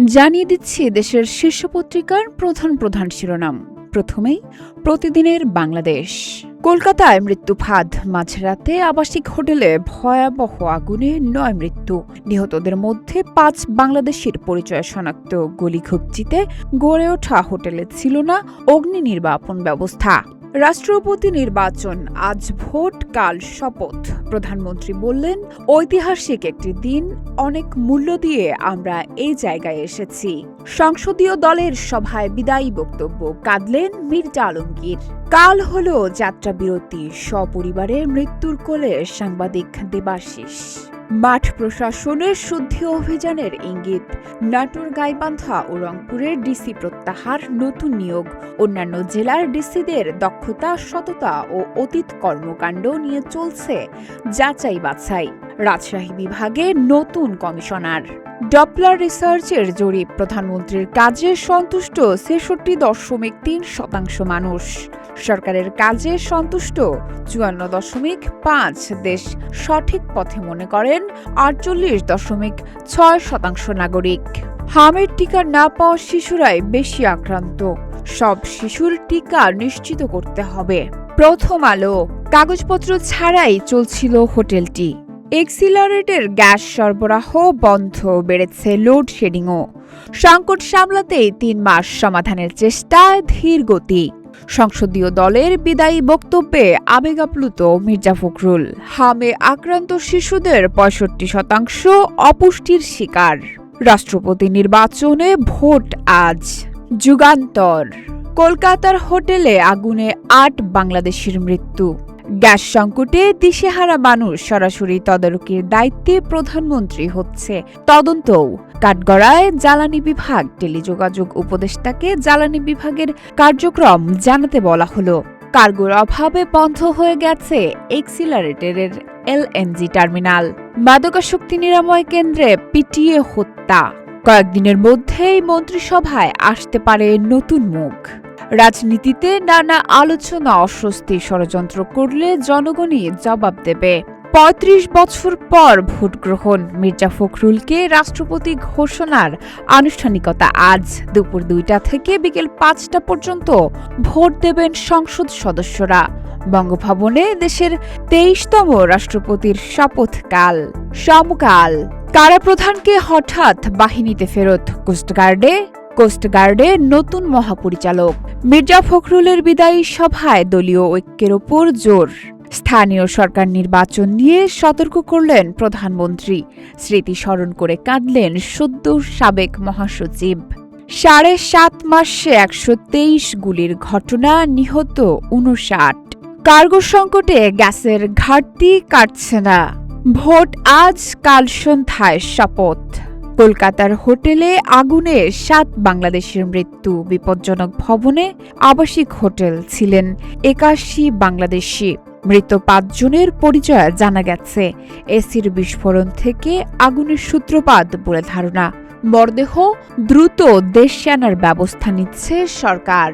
জানিয়ে দিচ্ছি দেশের শীর্ষ পত্রিকার প্রধান শিরোনাম। প্রথমেই প্রতিদিনের বাংলাদেশ। কলকাতায় মৃত্যু ফাঁদ, মাঝরাতে আবাসিক হোটেলে ভয়াবহ আগুনে ৯ মৃত্যু। নিহতদের মধ্যে ৫ বাংলাদেশির পরিচয় শনাক্ত। গলিঘুপচিতে গড়ে ওঠা হোটেলে ছিল না অগ্নি নির্বাপন ব্যবস্থা। রাষ্ট্রপতি নির্বাচন, আজ ভোট, কাল শপথ। প্রধানমন্ত্রী বললেন, ঐতিহাসিক একটি দিন, অনেক মূল্য দিয়ে আমরা এই জায়গায় এসেছি। সংসদীয় দলের সভায় বিদায়ী বক্তব্য, কাঁদলেন মির্জা আলমগীর। কাল হল যাত্রা বিরতি, সপরিবারে মৃত্যুর কোলে সাংবাদিক দেবাশিস। মাঠ প্রশাসনের শুদ্ধি অভিযানের ইঙ্গিত। নাটোর, গাইবান্ধা ও রংপুরের ডিসি প্রত্যাহার, নতুন নিয়োগ। অন্যান্য জেলার ডিসিদের দক্ষতা, সততা ও অতীত কর্মকাণ্ড নিয়ে চলছে যাচাই বাছাই। রাজশাহী বিভাগে নতুন কমিশনার। ডপলার রিসার্চের জরিপ, প্রধানমন্ত্রীর কাজে সন্তুষ্ট ৬৬.৩% মানুষ। সরকারের কাজে সন্তুষ্ট ৫৪.৫। দেশ সঠিক পথে মনে করেন ৪৮.৬% নাগরিক। হামের টিকা না পাওয়া শিশুরাই বেশি আক্রান্ত, সব শিশুর টিকা নিশ্চিত করতে হবে। প্রথম আলো, কাগজপত্র ছাড়াই চলছিল হোটেলটি। এক্সিলারেটের গ্যাস সরবরাহ বন্ধ, বেড়েছে লোডশেডিংও। সংকট সামলাতেই ৩ মাস সমাধানের চেষ্টায় ধীর গতি। সংসদীয় দলের বিদায়ী বক্তব্যে আবেগাপ্লুত মির্জা ফখরুল। হামে আক্রান্ত শিশুদের ৬৫% অপুষ্টির শিকার। রাষ্ট্রপতি নির্বাচনে ভোট আজ। যুগান্তর, কলকাতার হোটেলে আগুনে ৮ বাংলাদেশির মৃত্যু। গ্যাস সংকটে দিশেহারা মানুষ, সরাসরি তদারকির দায়িত্বে প্রধানমন্ত্রী হচ্ছে তদন্তও। কাঠগড়ায় জ্বালানি বিভাগ, টেলিযোগাযোগ উপদেষ্টাকে জ্বালানি বিভাগের কার্যক্রম জানাতে বলা হলো। কার্গোর অভাবে বন্ধ হয়ে গেছে এক্সিলারেটরের এলএনজি টার্মিনাল। মাদকাসক্তি নিরাময় কেন্দ্রে পিটিয়ে হত্যা। কয়েকদিনের মধ্যেই মন্ত্রিসভায় আসতে পারে নতুন মুখ। রাজনীতিতে নানা আলোচনা, অস্বস্তি, ষড়যন্ত্র করলে জনগণই জবাব দেবে। ৩৫ বছর পর ভোট গ্রহণ, মির্জা ফখরুলকে রাষ্ট্রপতি ঘোষণার আনুষ্ঠানিকতা আজ। দুপুর ২টা থেকে বিকেল ৫টা পর্যন্ত ভোট দেবেন সংসদ সদস্যরা। বঙ্গভবনে দেশের ২৩তম রাষ্ট্রপতির শপথকাল। সমকাল, কারাপ্রধানকে হঠাৎ বাহিনীতে ফেরত। কোস্টগার্ডে নতুন মহাপরিচালক। মির্জা ফখরুলের বিদায়ী সভায় দলীয় ঐক্যের ওপর জোর। স্থানীয় সরকার নির্বাচন নিয়ে সতর্ক করলেন প্রধানমন্ত্রী। স্মৃতি স্মরণ করে কাঁদলেন সদ্য সাবেক মহাসচিব। ৭.৫ মাসে ১২৩ গুলির ঘটনা, নিহত ৫৯। কার্গো সংকটে গ্যাসের ঘাটতি কাটছে না। ভোট আজ, কাল সন্ধ্যায় শপথ। কলকাতার হোটেলে আগুনে ৭ বাংলাদেশের মৃত্যু। বিপজ্জনক ভবনে আবাসিক হোটেল, ছিলেন ৮১ বাংলাদেশি। মৃত ৫ জনের পরিচয় জানা গেছে। এসির বিস্ফোরণ থেকে আগুনের সূত্রপাত বলে ধারণা। মরদেহ দ্রুত দেশে আনার ব্যবস্থা নিচ্ছে সরকার।